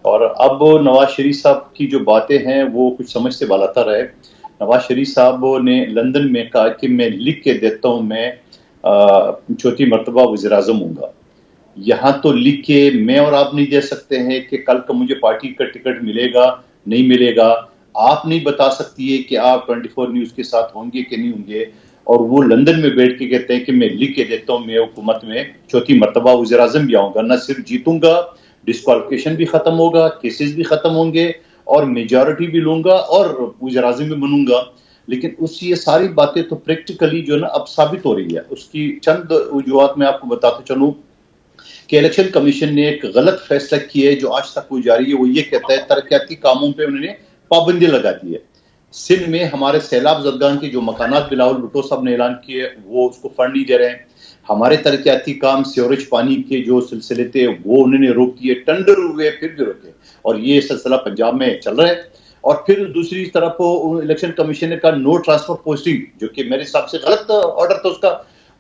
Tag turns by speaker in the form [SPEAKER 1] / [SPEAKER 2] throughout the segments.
[SPEAKER 1] और अब नवाज शरीफ साहब की जो बातें हैं वो कुछ समझ से बालातर है। नवाज शरीफ साहब ने लंदन में कहा कि मैं लिख के देता हूं, मैं चौथी मरतबा वज़ीर-ए-आज़म हूंगा। यहाँ तो लिख के मैं और आप नहीं दे सकते हैं कि कल को मुझे पार्टी का टिकट मिलेगा नहीं मिलेगा। आप नहीं बता सकती है कि आप 24 न्यूज के साथ होंगे कि नहीं होंगे। और वो लंदन में बैठ के कहते हैं कि मैं लिख के देता हूं, मैं हुकूमत में चौथी मरतबा वज़ीर-ए-आज़म भी आऊंगा। न सिर्फ जीतूंगा, डिस्क्वालिफिकेशन भी खत्म होगा, केसेस भी खत्म होंगे और मेजॉरिटी भी लूंगा और वज़ीर-ए-आज़म भी बनूंगा। लेकिन ये सारी बातें तो प्रैक्टिकली जो है ना अब साबित हो रही है। उसकी चंद वजूहत मैं आपको बताते चलूं कि इलेक्शन कमीशन ने एक गलत फैसला किया है जो आज तक वो जारी है। वो ये कहता है तरक्याती कामों पे उन्होंने पाबंदी लगा दी है। सिंध में हमारे सैलाब ज़दगान के जो मकानात बिलावल भुट्टो साहब ने ऐलान किए वो उसको फंड नहीं दे रहे हैं। हमारे तरक्याती काम सीवरेज पानी के जो सिलसिले थे वो उन्होंने रोक दिए, टेंडर हुए फिर भी रोके और ये सिलसिला पंजाब में चल रहा है। और फिर दूसरी तरफ इलेक्शन कमीशन ने कहा नो ट्रांसफर पोस्टिंग, जो कि मेरे हिसाब से गलत ऑर्डर था उसका।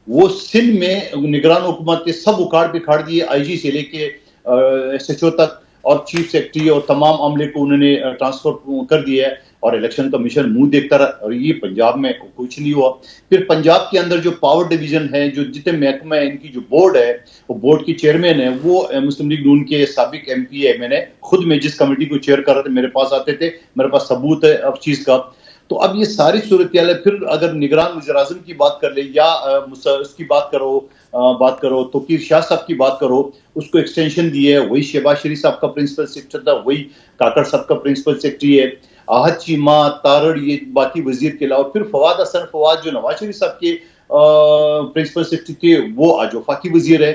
[SPEAKER 1] वो सिंध में निगरान हुकूमत के सब उखाड़ पिखाड़ दिए, आईजी से लेके एसएचओ तक और चीफ सेक्रेटरी और तमाम अमले को उन्होंने ट्रांसफर कर दिया है। और इलेक्शन कमीशन मुंह देखता रहा और ये पंजाब में कुछ नहीं हुआ। फिर पंजाब के अंदर जो पावर डिवीजन है, जो जितने महकमे है, इनकी जो बोर्ड है, वो बोर्ड की चेयरमैन है वो मुस्लिम लीग नून के साबिक एमपी है। मैंने खुद में जिस कमेटी को चेयर कर रहा था मेरे पास आते थे, मेरे पास सबूत है अब चीज का। तो अब ये सारी सूरत है। फिर अगर निगरान वज़ीर-ए-आज़म की बात कर ले या उसकी बात करो तो कि शाह साहब की बात करो, उसको एक्सटेंशन दी है। वही शहबाज शरीफ साहब का प्रिंसिपल सेक्रेटरी था, वही काकड़ साहब का प्रिंसिपल सेक्रेटरी है। आहद चीमा, तारड़, ये बाकी वजीर के अलावा फिर फवाद हसन फवाद जो नवाज शरीफ साहब के प्रिंसिपल सेक्रेटरी थे वो आज वफाकी वजीर है।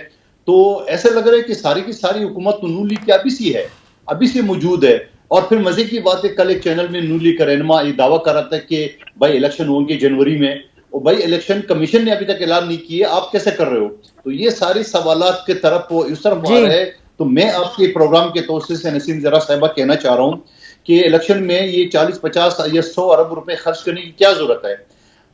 [SPEAKER 1] तो ऐसा लग रहा है कि सारी की सारी हुकूमत तो नून लीग की अभी सी है, अभी से मौजूद है। और फिर मजे की बात है, कल एक चैनल में नून लीग का रहनुमा ये दावा कर रहा था कि भाई इलेक्शन होंगे जनवरी में, और भाई इलेक्शन कमीशन ने अभी तक ऐलान नहीं किया, आप कैसे कर रहे हो? तो ये सारे सवालात के तरफ वो इस तरफ आ रहे हैं। तो मैं आपके प्रोग्राम के तौर से नसीम जरा साहिबा कहना चाह रहा हूं कि इलेक्शन में ये 40-50 या 100 अरब रुपए खर्च करने की क्या जरूरत है?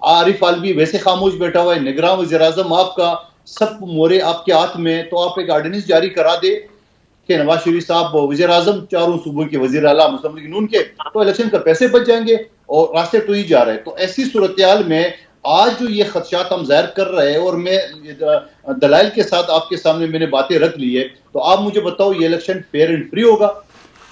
[SPEAKER 1] आरिफ आलवी वैसे खामोश बैठा हुआ है, निगरान वज़ीर-ए-आज़म आपका, सब मोरे आपके हाथ में। तो आप एक ऑर्डिनेंस जारी करा दे कि नवाज शरीफ साहब वज़ीर-ए-आज़म, चारों सूबों के वज़ीर आला मुस्लिम लीग नून के, तो इलेक्शन का पैसे बच जाएंगे और रास्ते तो ही जा रहे हैं। तो ऐसी सूरत हाल में आज जो ये खदशात हम जाहिर कर रहे हैं और मैं दलाइल के साथ आपके सामने मैंने बातें रख ली है, तो आप मुझे बताओ ये इलेक्शन फेयर एंड फ्री होगा?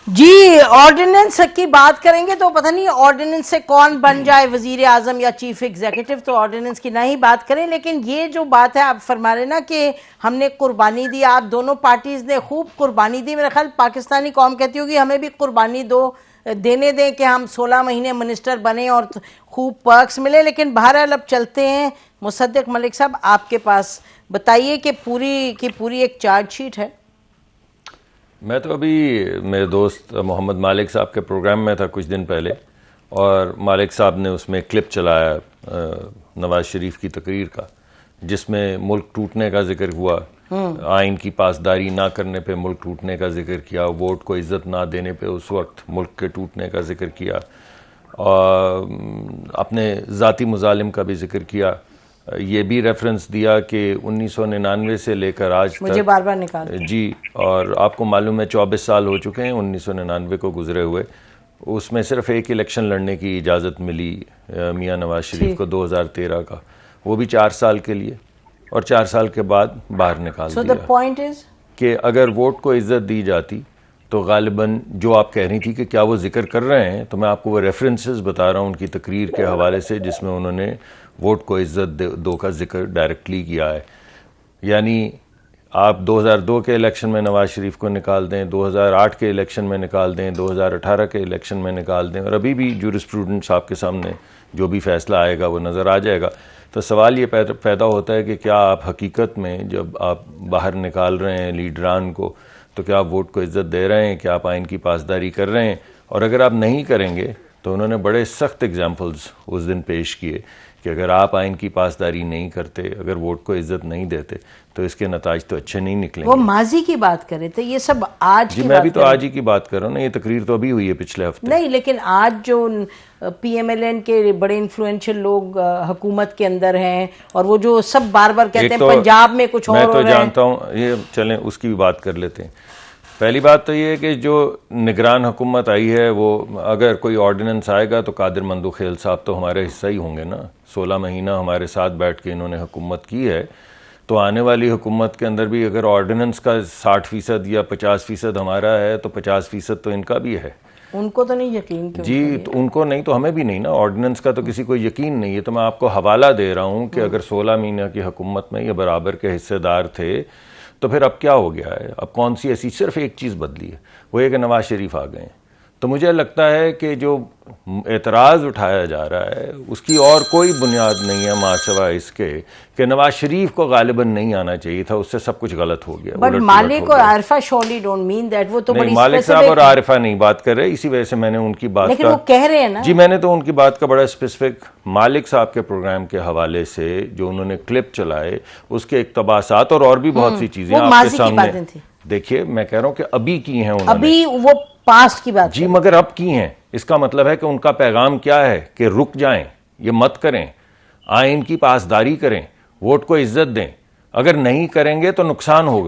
[SPEAKER 2] जी, ऑर्डिनेंस की बात करेंगे तो पता नहीं ऑर्डिनेंस से कौन बन जाए वजीर आजम या चीफ एग्जीक्यूटिव, तो ऑर्डिनेंस की ना ही बात करें। लेकिन ये जो बात है आप फरमा रहे ना कि हमने कुर्बानी दी, आप दोनों पार्टीज ने खूब कुर्बानी दी। मेरा ख्याल पाकिस्तानी कौम कहती होगी हमें भी कुर्बानी देने दें कि हम 16 महीने मिनिस्टर बने और खूब पर्क्स मिले। लेकिन बहरहाल अब चलते हैं मुसद्दिक मलिक साहब आपके पास, बताइए कि पूरी एक चार्जशीट है।
[SPEAKER 3] मैं तो अभी मेरे दोस्त मोहम्मद मालिक साहब के प्रोग्राम में था कुछ दिन पहले, और मालिक साहब ने उसमें क्लिप चलाया नवाज शरीफ की तकरीर का, जिसमें मुल्क टूटने का जिक्र हुआ, आइन की पासदारी ना करने पे मुल्क टूटने का जिक्र किया, वोट को इज्जत ना देने पे उस वक्त मुल्क के टूटने का जिक्र किया, और अपने ज़ाती मुजालिम का भी जिक्र किया। ये भी रेफरेंस दिया कि 1999 से लेकर आज
[SPEAKER 2] मुझे बार बार निकाल
[SPEAKER 3] जी, और आपको मालूम है 24 साल हो चुके हैं 1999 को गुजरे हुए। उसमें सिर्फ एक इलेक्शन लड़ने की इजाज़त मिली मियां नवाज शरीफ को 2013 का, वो भी 4 साल के लिए, और 4 साल के बाद बाहर निकाल दिया।
[SPEAKER 2] द पॉइंट इज
[SPEAKER 3] कि अगर वोट को इज्जत दी जाती तो गालिबन जो आप कह रही थी कि क्या वो जिक्र कर रहे हैं, तो मैं आपको वो रेफरेंसेस बता रहा हूँ उनकी तकरीर के हवाले से, जिसमें उन्होंने वोट को इज्जत दो का जिक्र डायरेक्टली किया है। यानी आप 2002 के इलेक्शन में नवाज शरीफ को निकाल दें, 2008 के इलेक्शन में निकाल दें, 2018 के इलेक्शन में निकाल दें, और अभी भी जूरिस्प्रूडेंस आपके सामने जो भी फैसला आएगा वो नज़र आ जाएगा। तो सवाल ये पैदा होता है कि क्या आप हकीकत में जब आप बाहर निकाल रहे हैं लीडरान को, तो क्या आप वोट को इज्जत दे रहे हैं, क्या आप आइन की पासदारी कर रहे हैं? और अगर आप नहीं करेंगे तो उन्होंने बड़े सख्त एग्जाम्पल्स उस दिन पेश किए कि अगर आप आइन की पासदारी नहीं करते, अगर वोट को इज्जत नहीं देते, तो इसके नताज तो अच्छे नहीं निकलेंगे।
[SPEAKER 2] वो माजी की बात करे थे, ये सब आज
[SPEAKER 3] जी, मैं भी तो आज ही की बात कर रहा हूँ ना, ये तकरीर तो अभी हुई है पिछले हफ्ते।
[SPEAKER 2] नहीं, लेकिन आज जो PMLN के बड़े इन्फ्लुएंशियल लोग हुकूमत के अंदर हैं, और वो जो सब बार बार कहते हैं पंजाब में कुछ और
[SPEAKER 3] मैं तो जानता हूँ, ये चलें उसकी भी बात कर लेते हैं। पहली बात तो ये है कि जो निगरान हुकूमत आई है वो अगर कोई ऑर्डिनेंस आएगा तो कादिर मंदूखेल साहब तो हमारे हिस्सा ही होंगे ना। 16 महीना हमारे साथ बैठ के इन्होंने हुकूमत की है, तो आने वाली हुकूमत के अंदर भी अगर ऑर्डिनेंस का 60% या 50% हमारा है तो 50% तो इनका भी है।
[SPEAKER 2] उनको तो नहीं यकीन
[SPEAKER 3] जी, तो उनको नहीं तो हमें भी नहीं ना। ऑर्डिनेंस का तो किसी को यकीन नहीं है। तो मैं आपको हवाला दे रहा हूं कि अगर 16 महीने की हुकूमत में ये बराबर के हिस्सेदार थे तो फिर अब क्या हो गया है? अब कौन सी ऐसी सिर्फ एक चीज़ बदली है, वो ये कि नवाज शरीफ आ गए हैं। तो मुझे लगता है कि जो एतराज़ उठाया जा रहा है उसकी और कोई बुनियाद नहीं है मासिवा इसके कि नवाज शरीफ को गालिबन नहीं आना चाहिए था, उससे सब कुछ गलत हो गया।
[SPEAKER 2] बट मालिक और Arifa surely don't mean that. वो तो बड़ी
[SPEAKER 3] मालिक साहब और आरिफा नहीं बात कर रहे, इसी वजह से मैंने उनकी बात
[SPEAKER 2] लेकिन वो कह रहे हैं ना।
[SPEAKER 3] जी, मैंने तो उनकी बात का बड़ा स्पेसिफिक मालिक साहब के प्रोग्राम के हवाले से जो उन्होंने क्लिप चलाए उसके इक्तबासात और भी बहुत सी चीजें आपके सामने। देखिए, मैं कह रहा हूं कि अभी की हैं उन्होंने,
[SPEAKER 2] अभी वो पास्ट की बात
[SPEAKER 3] जी, मगर अब की हैं। इसका मतलब है कि उनका पैगाम क्या है कि रुक जाएं, ये मत करें, आइन की पासदारी करें, वोट को इज्जत दें। अगर नहीं करेंगे तो नुकसान होगा।